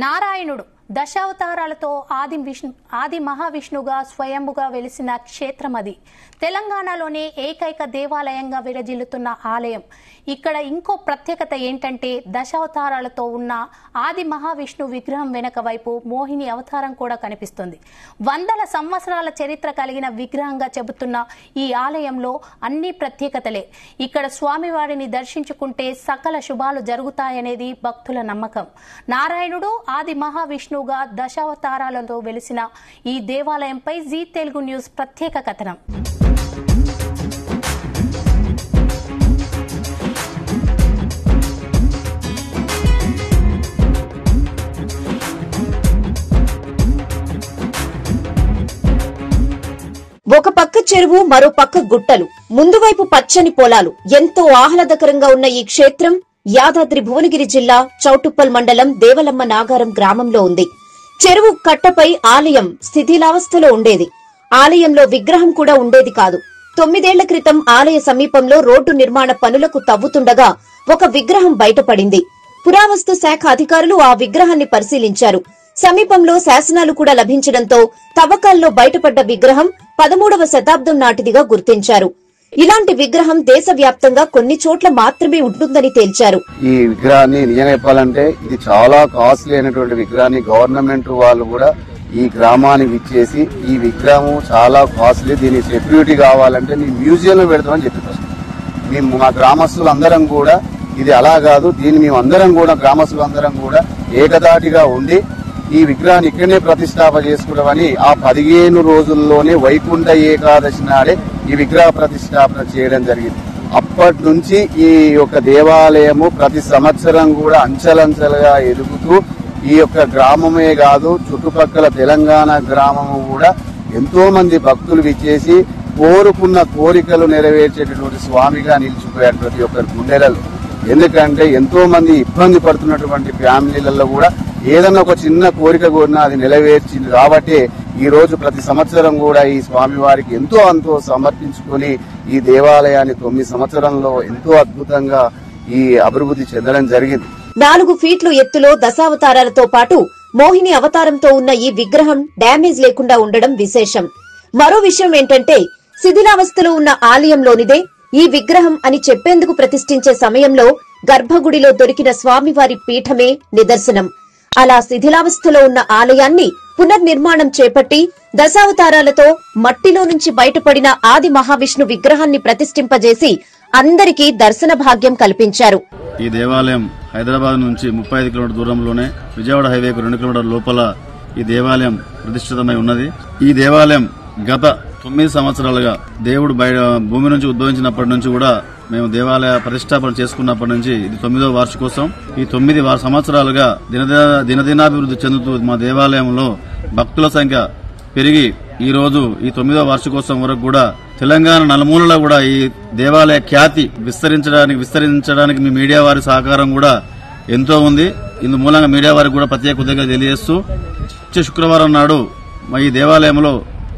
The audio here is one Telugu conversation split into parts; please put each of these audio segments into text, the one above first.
నారాయణుడు దశావతారాలతో ఆది మహావిష్ణుగా స్వయంభుగా వెలిసిన క్షేత్రం అది. తెలంగాణలోనే ఏకైక దేవాలయంగా విరజిల్లుతున్న ఆలయం. ఇక్కడ ఇంకో ప్రత్యేకత ఏంటంటే దశావతారాలతో ఉన్న ఆది మహావిష్ణు విగ్రహం వెనక వైపు మోహిని అవతారం కూడా కనిపిస్తుంది. వందల సంవత్సరాల చరిత్ర కలిగిన విగ్రహంగా చెబుతున్న ఈ ఆలయంలో అన్ని ప్రత్యేకతలే. ఇక్కడ స్వామివారిని దర్శించుకుంటే సకల శుభాలు జరుగుతాయనేది భక్తుల నమ్మకం. నారాయణుడు ఆది మహావిష్ణుగా దశావతారాలతో వెలిసిన ఈ దేవాలయంపై జీ తెలుగు న్యూస్ ప్రత్యేక కథనం. ఒక పక్క చెరువు, మరో పక్క గుట్టలు, ముందు వైపు పచ్చని పొలాలు. ఎంతో ఆహ్లాదకరంగా ఉన్న ఈ క్షేత్రం యాదాద్రి భువనగిరి జిల్లా చౌటుప్పల్ మండలం దేవలమ్మ నాగారం గ్రామంలో ఉంది. చెరువు కట్టపై ఆలయం శిథిలావస్థలో ఉండేది. ఆలయంలో విగ్రహం కూడా ఉండేది కాదు. 9 ఏళ్ల క్రితం ఆలయ సమీపంలో రోడ్డు నిర్మాణ పనులకు తవ్వుతుండగా ఒక విగ్రహం బయటపడింది. పురావస్తు శాఖ అధికారులు ఆ విగ్రహాన్ని పరిశీలించారు. సమీపంలో శాసనాలు కూడా లభించడంతో తవ్వకాల్లో బయటపడ్డ విగ్రహం 13వ శతాబ్దం నాటిదిగా గుర్తించారు. ఇలాంటి విగ్రహం దేశవ్యాప్తంగా కొన్ని చోట్ల మాత్రమే ఉంటుందని తేల్చారు. ఈ విగ్రహాన్ని నిజంగా చెప్పాలంటే ఇది చాలా కాస్ట్లీ అయినటువంటి విగ్రహాన్ని గవర్నమెంట్ వాళ్ళు కూడా ఈ గ్రామానికి ఇచ్చేసి ఈ విగ్రహం చాలా కాస్ట్లీ, దీని సెక్యూరిటీ కావాలంటే నీ మ్యూజియం లో పెడతామని చెప్పారు. మేము మా గ్రామస్తులందరం కూడా ఇది అలా కాదు, దీన్ని మేము అందరం కూడా గ్రామస్తులందరం కూడా ఏకదాటిగా ఉండి ఈ విగ్రహాన్ని ఇక్కడనే ప్రతిష్టాప చేసుకున్నామని ఆ 15 రోజుల్లోనే వైకుంఠ ఏకాదశి నాడే ఈ విగ్రహ ప్రతిష్టాపన చేయడం జరిగింది. అప్పటి నుంచి ఈ యొక్క దేవాలయము ప్రతి సంవత్సరం కూడా అంచెలంచెలుగా ఎదుగుతూ ఈ యొక్క గ్రామమే కాదు చుట్టుపక్కల తెలంగాణ గ్రామము కూడా ఎంతో మంది భక్తులు విచ్చేసి కోరుకున్న కోరికలు నెరవేర్చేటటువంటి స్వామిగా నిలిచిపోయారు ప్రతి ఒక్కరి గుండెలలో. ఎందుకంటే ఎంతో మంది ఇబ్బంది పడుతున్నటువంటి ఫ్యామిలీలలో కూడా ఏదన్నా ఒక చిన్న కోరిక కోరినా అది నెరవేర్చింది కాబట్టి ఈ రోజు ప్రతి సంవత్సరం కూడా ఈ స్వామి వారికి ఎంతో సమర్పించుకుని ఈ దేవాలయాన్ని 9 సంవత్సరంలో ఎంతో అద్భుతంగా ఈ అభివృద్ధి చెందడం జరిగింది. 4 ఫీట్లు ఎత్తులో దశావతారాలతో పాటు మోహిని అవతారంతో ఉన్న ఈ విగ్రహం డ్యామేజ్ లేకుండా ఉండడం విశేషం. మరో విషయం ఏంటంటే శిథిలావస్థలో ఉన్న ఆలయంలోనిదే ఈ విగ్రహం అని చెప్పేందుకు ప్రతిష్ఠించే సమయంలో గర్భగుడిలో దొరికిన స్వామివారి పీఠమే నిదర్శనం. అలా శిథిలావస్థలో ఉన్న ఆలయాన్ని పునర్నిర్మాణం చేపట్టి దశావతారాలతో మట్టిలో నుంచి బయటపడిన ఆది మహావిష్ణు విగ్రహాన్ని ప్రతిష్ఠింపజేసి అందరికీ దర్శన భాగ్యం కల్పించారు. ఈ దేవాలయం హైదరాబాద్ నుంచి 35 కిలోమీటర్ల దూరంలోనే విజయవాడ హైవేకు 2 కిలోమీటర్ల లోపల ఈ దేవాలయం ప్రతిష్ఠితమై ఉన్నది. ఈ దేవాలయం గత 9 సంవత్సరాలుగా దేవుడు భూమి నుంచి ఉద్భవించినప్పటి నుంచి కూడా మేము దేవాలయ ప్రతిష్టాపన చేసుకున్నప్పటి నుంచి ఇది 9వ వార్షికోత్సవం. ఈ 9 సంవత్సరాలుగా దినదినాభివృద్ధి చెందుతూ మా దేవాలయంలో భక్తుల సంఖ్య పెరిగి ఈ రోజు ఈ 9వ వార్షికోత్సవం వరకు కూడా తెలంగాణ నలుమూలలో కూడా ఈ దేవాలయ ఖ్యాతి విస్తరించడానికి మీ మీడియా వారి సహకారం కూడా ఎంతో ఉంది. ఇందు మూలంగా మీడియా వారికి కూడా ప్రత్యేక కృతజ్ఞతలు తెలియజేస్తూ వచ్చే శుక్రవారం నాడు మా ఈ దేవాలయంలో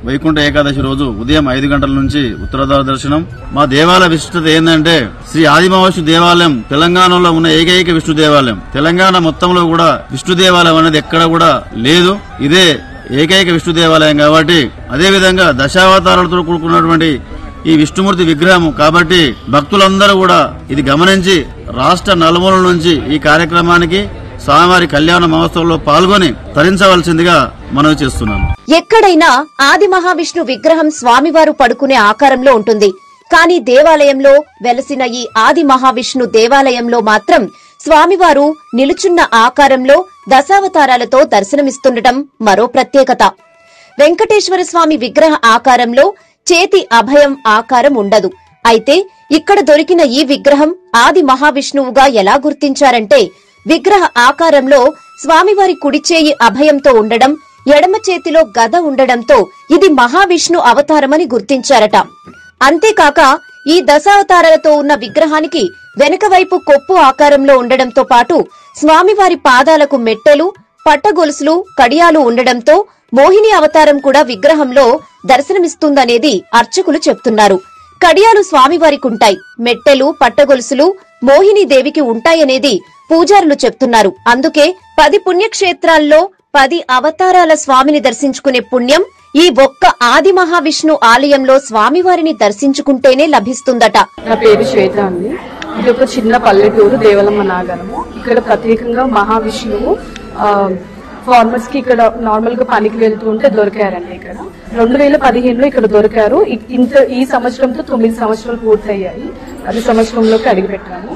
వైకుంఠ ఏకాదశి రోజు ఉదయం 5 గంటల నుంచి ఉత్తరద్వార దర్శనం. మా దేవాలయ విశిష్టత ఏంటంటే శ్రీ ఆదిమహావిష్ణు దేవాలయం తెలంగాణలో ఉన్న ఏకైక విష్ణు దేవాలయం. తెలంగాణ మొత్తంలో కూడా విష్ణు దేవాలయం అనేది ఎక్కడ కూడా లేదు. ఇదే ఏకైక విష్ణు దేవాలయం కాబట్టి అదేవిధంగా దశావతారాలతో కూడుకున్నటువంటి ఈ విష్ణుమూర్తి విగ్రహం కాబట్టి భక్తులందరూ కూడా ఇది గమనించి రాష్ట్ర నలుమూలల నుంచి ఈ కార్యక్రమానికి స్వామివారి కళ్యాణ మహోత్సవంలో పాల్గొని తరించవలసిందిగా మనవి చేస్తున్నాను. ఎక్కడైనా ఆది మహావిష్ణు విగ్రహం స్వామివారు పడుకునే ఆకారంలో ఉంటుంది. కానీ దేవాలయంలో వెలసిన ఈ ఆది మహావిష్ణు దేవాలయంలో మాత్రం స్వామివారు నిలుచున్న ఆకారంలో దశావతారాలతో దర్శనమిస్తుండటం మరో ప్రత్యేకత. వెంకటేశ్వర స్వామి విగ్రహ ఆకారంలో చేతి అభయం ఆకారం ఉండదు. అయితే ఇక్కడ దొరికిన ఈ విగ్రహం ఆది మహావిష్ణువుగా ఎలా గుర్తించారంటే విగ్రహ ఆకారంలో స్వామివారి కుడిచేయి అభయంతో ఉండడం, ఎడమ చేతిలో గద ఉండడంతో ఇది మహావిష్ణు అవతారమని గుర్తించారట. అంతేకాక ఈ దశావతారాలతో ఉన్న విగ్రహానికి వెనుక వైపు కొప్పు ఆకారంలో ఉండడంతో పాటు స్వామివారి పాదాలకు మెట్టెలు, పట్టగొలుసులు, కడియాలు ఉండడంతో మోహిని అవతారం కూడా విగ్రహంలో దర్శనమిస్తుందనేది అర్చకులు చెప్తున్నారు. కడియాలు స్వామివారికి ఉంటాయి. మెట్టెలు, పట్టగొలుసులు మోహినీదేవికి ఉంటాయనేది పూజారులు చెప్తున్నారు. అందుకే 10 పుణ్యక్షేత్రాల్లో 10 అవతారాల స్వామిని దర్శించుకునే పుణ్యం ఈ ఒక్క ఆది మహావిష్ణు ఆలయంలో స్వామివారిని దర్శించుకుంటేనే లభిస్తుందట. నా పేరు శ్వేత అండి. ఇది ఒక చిన్న పల్లెటూరు, దేవలమ్మ నాగరము. ఇక్కడ ప్రత్యేకంగా మహావిష్ణువు ఫార్మర్స్ కి ఇక్కడ నార్మల్ గా పనికి వెళ్తూ ఉంటే దొరికారండి. ఇక్కడ 2015లో ఇక్కడ దొరికారు. ఈ సంవత్సరంతో 9 సంవత్సరాలు పూర్తయ్యాయి. 10 సంవత్సరంలోకి అడుగుపెట్టాము.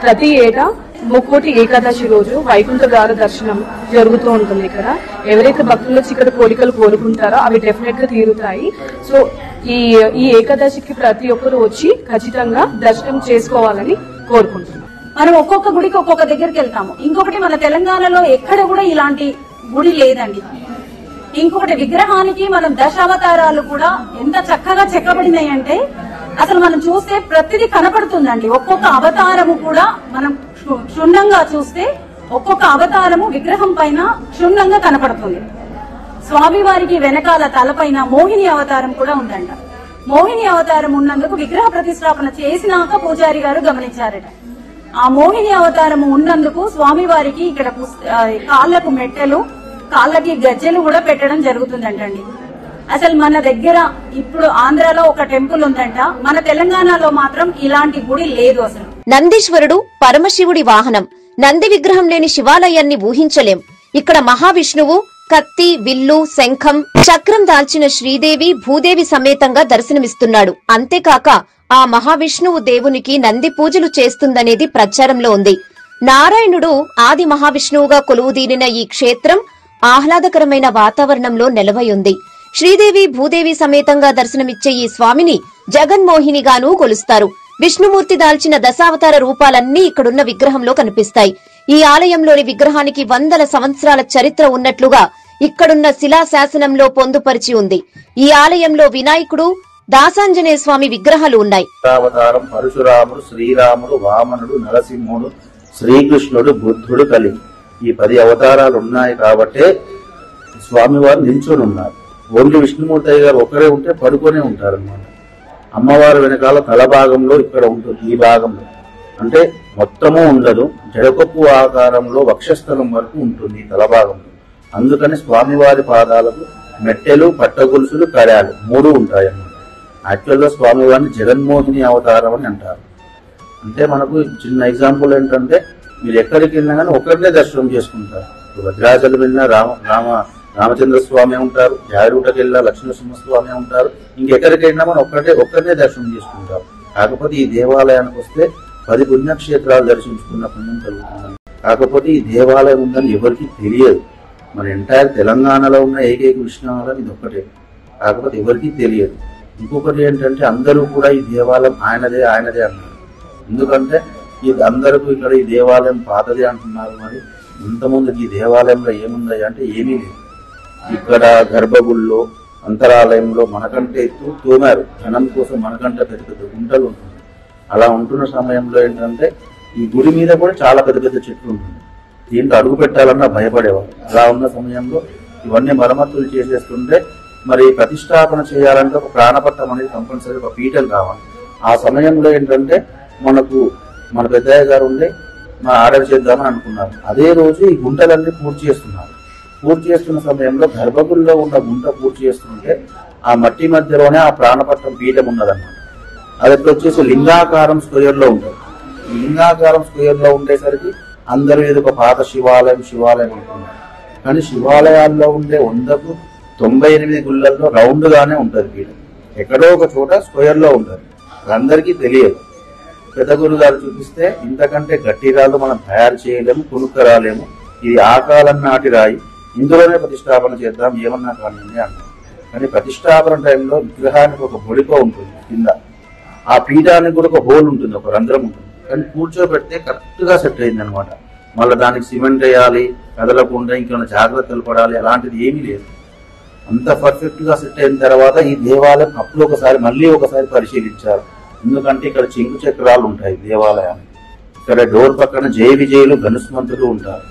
ప్రతి ఏటా ముక్కోటి ఏకాదశి రోజు వైకుంఠ ద్వార దర్శనం జరుగుతూ ఉంటుంది. ఇక్కడ ఎవరైతే భక్తులు వచ్చి ఇక్కడ కోరికలు కోరుకుంటారో అవి డెఫినెట్ గా తీరుతాయి. సో ఈ ఏకాదశికి ప్రతి ఒక్కరు వచ్చి ఖచ్చితంగా దర్శనం చేసుకోవాలని కోరుకుంటున్నాం. మనం ఒక్కొక్క గుడికి ఒక్కొక్క దగ్గరికి వెళ్తాము. ఇంకొకటి మన తెలంగాణలో ఎక్కడ కూడా ఇలాంటి గుడి లేదండి. ఇంకొకటి విగ్రహానికి మనం దశావతారాలు కూడా ఎంత చక్కగా చెక్కబడినాయంటే అసలు మనం చూస్తే ప్రతిదీ కనపడుతుందండి. ఒక్కొక్క అవతారము కూడా మనం క్షుణ్ణంగా చూస్తే ఒక్కొక్క అవతారము విగ్రహం పైన క్షుణ్ణంగా కనపడుతుంది. స్వామివారికి వెనకాల తలపైన మోహిని అవతారం కూడా ఉందంట. మోహిని అవతారం ఉన్నందుకు విగ్రహ ప్రతిష్టాపన చేసినాక పూజారి గారు గమనించారట. ఆ మోహిని అవతారం ఉన్నందుకు స్వామివారికి ఇక్కడ కాళ్లకు మెట్టెలు, కాళ్ళకి గజ్జెలు కూడా పెట్టడం జరుగుతుందంటండి. అసలు మన దగ్గర ఇప్పుడు ఆంధ్రాలో ఒక టెంపుల్ ఉందంట, మన తెలంగాణలో మాత్రం ఇలాంటి గుడి లేదు. అసలు నందీశ్వరుడు పరమశివుడి వాహనం. నంది విగ్రహం లేని శివాలయాన్ని ఊహించలేం. ఇక్కడ మహావిష్ణువు కత్తి, విల్లు, శంఖం, చక్రం దాల్చిన శ్రీదేవి, భూదేవి సమేతంగా దర్శనమిస్తున్నాడు. అంతేకాక ఆ మహావిష్ణువు దేవునికి నంది పూజలు చేస్తుందనేది ప్రచారంలో ఉంది. నారాయణుడు ఆది మహావిష్ణువుగా కొలువుదీరిన ఈ క్షేత్రం ఆహ్లాదకరమైన వాతావరణంలో నెలవై ఉంది. శ్రీదేవి, భూదేవి సమేతంగా దర్శనమిచ్చే ఈ స్వామిని జగన్మోహినిగానూ కొలుస్తారు. విష్ణుమూర్తి దాల్చిన దశావతార రూపాలన్నీ ఇక్కడున్న విగ్రహంలో కనిపిస్తాయి. ఈ ఆలయంలోని విగ్రహానికి 100 సంవత్సరాల చరిత్ర ఉన్నట్లుగా ఇక్కడున్న శిలాశాసనంలో పొందుపరిచి ఉంది. ఈ ఆలయంలో వినాయకుడు, దాసాంజనేయ స్వామి విగ్రహాలు ఉన్నాయి. అవతారం పరశురాముడు, శ్రీరాముడు, వామనుడు, నరసింహుడు, శ్రీకృష్ణుడు, బుద్ధుడు, కలి ఈ 10 అవతారాలు ఉన్నాయి కాబట్టే స్వామివారు నిల్చొని ఉన్నారు. ఓన్లీ విష్ణుమూర్తి గారు ఒకరే ఉంటే పడుకొనే ఉంటారన్నమాట. అమ్మవారు వెనకాల తల భాగంలో ఇక్కడ ఉంటుంది. ఈ భాగంలో అంటే మొత్తము ఉండదు, జడకొప్పు ఆకారంలో వక్షస్థలం వరకు ఉంటుంది తల భాగంలో. అందుకని స్వామివారి పాదాలకు మెట్టెలు, పట్టగొలుసులు, కడాలు 3 ఉంటాయి అన్నమాట. యాక్చువల్ గా స్వామివారిని జగన్మోహిని అవతారం అని అంటారు. అంటే మనకు చిన్న ఎగ్జాంపుల్ ఏంటంటే మీరు ఎక్కడికి వెళ్ళినా కానీ ఒకరినే దర్శనం చేసుకుంటారు. భద్రాచలం వెళ్ళినా రామచంద్ర స్వామి ఉంటారు, జాయరూటకి వెళ్ళినా లక్ష్మీనరసింహస్వామి ఉంటారు. ఇంకెక్కడికి వెళ్ళినా మనం ఒక్కరినే దర్శనం చేసుకుంటారు. కాకపోతే ఈ దేవాలయానికి వస్తే 10 పుణ్యక్షేత్రాలు దర్శించుకున్న పుణ్యం కలుగుతుంది. కాకపోతే ఈ దేవాలయం ఉందని ఎవరికి తెలియదు. మన ఎంటైర్ తెలంగాణలో ఉన్న ఏకైక విష్ణువాలయం ఇది ఒక్కటే, కాకపోతే ఎవరికి తెలియదు. ఇంకొకటి ఏంటంటే అందరూ కూడా ఈ దేవాలయం ఆయనదే అన్నారు. ఎందుకంటే అందరికీ ఇక్కడ ఈ దేవాలయం పాతది అంటున్నారు. మరి ఇంతకుముందుకు ఈ దేవాలయంలో ఏముంది అంటే ఏమీ లేదు. ఇక్కడ గర్భగుడిలో, అంతరాలయంలో మనకంటే ఎత్తు తోమారు. జనం కోసం మనకంటే పెద్ద పెద్ద గుంటలు ఉంటుంది. అలా ఉంటున్న సమయంలో ఏంటంటే ఈ గుడి మీద కూడా చాలా పెద్ద పెద్ద చెట్లు ఉంటుంది. దీంట్లో అడుగు పెట్టాలన్నా భయపడేవారు. అలా ఉన్న సమయంలో ఇవన్నీ మరమ్మతులు చేసేస్తుంటే మరి ప్రతిష్టాపన చేయాలంటే ఒక ప్రాణపత్రం అనేది కంపల్సరీ, ఒక పీఠం కావాలి. ఆ సమయంలో ఏంటంటే మనకు మన పెద్దయ్య గారు ఉండి మా ఆర్డర్ చేద్దామని అనుకున్నారు. అదే రోజు ఈ గుంటలన్నీ పూర్తి చేస్తున్నారు. పూర్తి చేస్తున్న సమయంలో గర్భగుడిలో ఉన్న గుంట పూర్తి చేస్తుంటే ఆ మట్టి మధ్యలోనే ఆ ప్రాణపత్రం పీఠం ఉన్నదన్నమాట. అది వచ్చేసి లింగాకారం స్క్వేర్ లో ఉంటుంది. లింగాకారం స్క్వేర్ లో ఉండేసరికి అందరూ ఏదో ఒక పాత శివాలయం అంటున్నారు. కానీ శివాలయాల్లో ఉండే 100కు 98 గుళ్ళల్లో రౌండ్ గానే ఉంటది పీఠం. ఎక్కడో ఒక చోట స్క్వేర్ లో ఉంటది. అందరికీ తెలియదు. పెద్ద గురు గారు చూపిస్తే ఇంతకంటే గట్టి రాళ్ళు మనం తయారు చేయలేము, కొనుక్కరాలేము, ఇది ఆ కాలం నాటి రాయి, ఇందులోనే ప్రతిష్టాపన చేద్దాం ఏమన్నా కానీ అన్నారు. కానీ ప్రతిష్టాపన టైంలో విగ్రహానికి ఒక బొడిక ఉంటుంది కింద, ఆ పీఠానికి కూడా ఒక హోల్ ఉంటుంది, ఒక రంధ్రం ఉంటుంది. కానీ కూర్చోబెడితే కరెక్ట్ గా సెట్ అయింది అనమాట. మళ్ళీ దానికి సిమెంట్ వేయాలి, కదలకుండా ఇంకేమైనా జాగ్రత్తలు పడాలి, అలాంటిది ఏమీ లేదు. అంత పర్ఫెక్ట్ గా సెట్ అయిన తర్వాత ఈ దేవాలయం అప్పుడు మళ్ళీ ఒకసారి పరిశీలించారు. ఎందుకంటే ఇక్కడ చింకు చక్రాలు ఉంటాయి దేవాలయానికి. ఇక్కడ డోర్ పక్కన జయ విజయులు, గనుస్మంతులు ఉంటారు.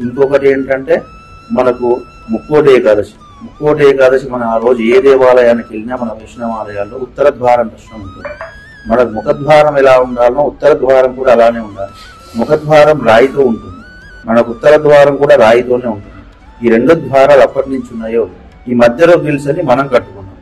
ఇంకొకటి ఏంటంటే మనకు ముక్కోటి ఏకాదశి ముక్కోటి ఏకాదశి మనం ఆ రోజు ఏ దేవాలయానికి వెళ్ళినా మన వైష్ణవాలయాల్లో ఉత్తర ద్వారం దర్శనం ఉంటుంది. మన ముఖద్వారం ఎలా ఉండాలో ఉత్తర ద్వారం కూడా అలానే ఉండాలి. ముఖద్వారం రాయితో ఉంటుంది, మనకు ఉత్తర ద్వారం కూడా రాయితోనే ఉంటుంది. ఈ రెండు ద్వారాలు అప్పటి నుంచి ఉన్నాయో ఈ మధ్యలో నిల్చొని మనం కట్టుకున్నాం.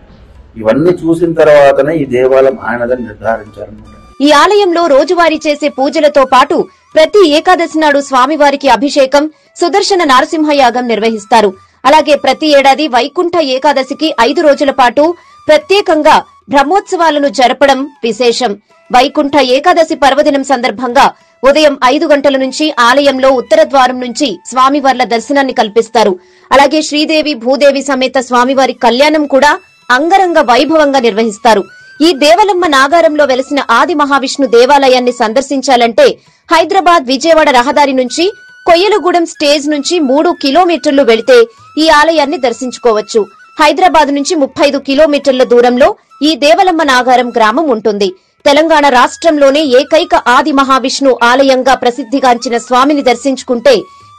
ఇవన్నీ చూసిన తర్వాతనే ఈ దేవాలయం ఆయనదని నిర్ధారించారన్నమాట. ఈ ఆలయంలో రోజువారీ చేసే పూజలతో పాటు ప్రతి ఏకాదశి నాడు స్వామివారికి అభిషేకం, సుదర్శన నరసింహయాగం నిర్వహిస్తారు. అలాగే ప్రతి ఏడాది వైకుంఠ ఏకాదశికి 5 రోజుల పాటు ప్రత్యేకంగా బ్రహ్మోత్సవాలను జరపడం విశేషం. వైకుంఠ ఏకాదశి పర్వదినం సందర్భంగా ఉదయం 5 గంటల నుంచి ఆలయంలో ఉత్తర ద్వారం నుంచి స్వామివార్ల దర్శనాన్ని కల్పిస్తారు. అలాగే శ్రీదేవి భూదేవి సమేత స్వామివారి కళ్యాణం కూడా అంగరంగ వైభవంగా నిర్వహిస్తారు. ఈ దేవలమ్మ నాగారంలో వెలసిన ఆది మహావిష్ణు దేవాలయాన్ని సందర్శించాలంటే హైదరాబాద్ విజయవాడ రహదారి నుంచి కొయ్యలగూడెం స్టేజ్ నుంచి 3 కిలోమీటర్లు వెళితే ఈ ఆలయాన్ని దర్శించుకోవచ్చు. హైదరాబాద్ నుంచి 35 కిలోమీటర్ల దూరంలో ఈ దేవలమ్మ నాగారం గ్రామం ఉంటుంది. తెలంగాణ రాష్ట్రంలోనే ఏకైక ఆది మహావిష్ణు ఆలయంగా ప్రసిద్ధిగాంచిన స్వామిని దర్శించుకుంటే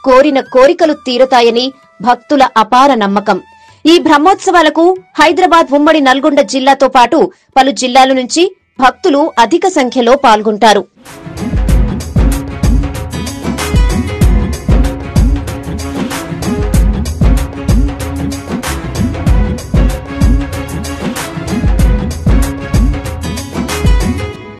కోరిన కోరికలు తీరుతాయని భక్తుల అపార నమ్మకం. ఈ బ్రహ్మోత్సవాలకు హైదరాబాద్ ఉమ్మడి నల్గొండ జిల్లాతో పాటు పలు జిల్లాల నుంచి భక్తులు అధిక సంఖ్యలో పాల్గొంటారు.